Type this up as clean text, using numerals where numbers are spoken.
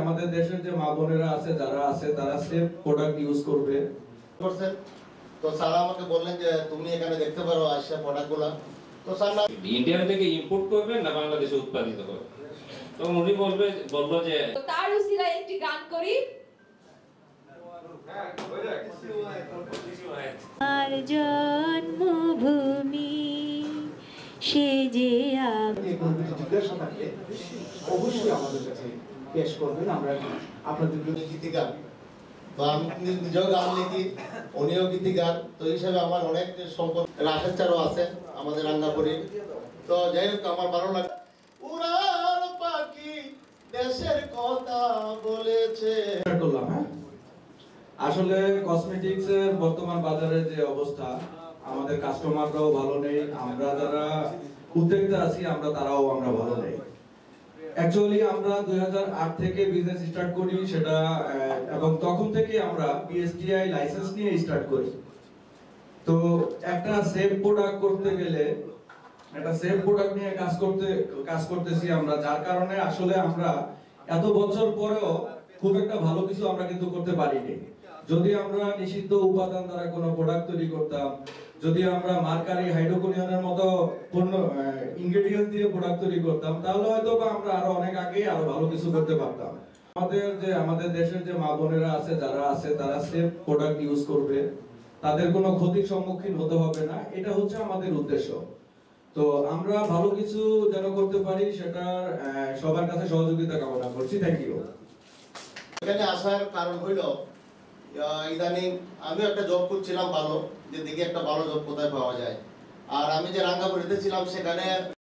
আমাদের দেশের যে মা বোনেরা আছে যারা আছে তারা সেফ প্রোডাক্ট ইউজ করবে। তো স্যার আমাকে বললেন যে তুমি এখানে দেখতে পারো আসছে প্রোডাক্টগুলো। তো স্যার না ইন্ডিয়া থেকে ইম্পোর্ট করবেন না বাংলাদেশে উৎপাদিত করবেন, তো উনি বলবো যে তার উসিলায় একটি গান করি। আর জন্মভূমি সে যে জিজ্ঞাসা থাকলে অবশ্যই আমাদের কাছে পেশ করবেন। আমরা আপনাদের গীতিকার, তো আমি নিজেও গান লিখি, উনিও গীতিকার, তো হিসাবে আমার অনেক সম্পর্ক রাশেদ চারও আছে আমাদের রাঙ্গাপুরি। তো যাই হোক আমার ভালো লাগে। উড়াল পাখি দেশের কথা বলেছে। আসলে কসমেটিক্স এর বর্তমান বাজারে যে অবস্থা, আমাদের কাস্টমাররাও ভালো নেই, আমরা যারা উদ্যোক্তা আছি আমরা ভালো নেই। অ্যাকচুয়ালি আমরা 2008 থেকে বিজনেস স্টার্ট করি সেটা, এবং তখন থেকে আমরা বিএসটিআই লাইসেন্স নিয়ে স্টার্ট করি। তো একটা সেফ প্রোডাক্ট করতে গেলে একটা সেফ প্রোডাক্ট নিয়ে কাজ করতেছি আমরা, যার কারণে আসলে আমরা এত বছর পরেও খুব একটা ভালো কিছু আমরা কিন্তু করতে পারিনি। যদি আমরা নিষিদ্ধ উপাদান দ্বারা কোনো প্রোডাক্ট তৈরি করতাম, যদি আমরা মার্কারি হাইড্রোকোনিয়নের মতো পণ্য ইনগ্রেডিয়েন্টস দিয়ে প্রোডাক্ট তৈরি করতাম, তাহলে হয়তো বা আমরা আরো অনেক আগে আরো ভালো কিছু করতে পারতাম। আমাদের দেশের যে মা বোনেরা আছে যারা আছে তারা সেফ প্রোডাক্ট ইউজ করবে, তাদের কোনো ক্ষতির সম্মুখীন হতে হবে না, এটা হচ্ছে আমাদের উদ্দেশ্য। তো আমরা ভালো কিছু যেন করতে পারি সেটার সবার কাছে সহযোগিতা কামনা করছি। Thank you. এখানে আসার কারণ হইল ইদানিং আমি একটা জব করছিলাম ভালো, যে দেখি একটা ভালো জব কোথায় পাওয়া যায়। আর আমি যে রাঙ্গাপুরিতে ছিলাম সেখানে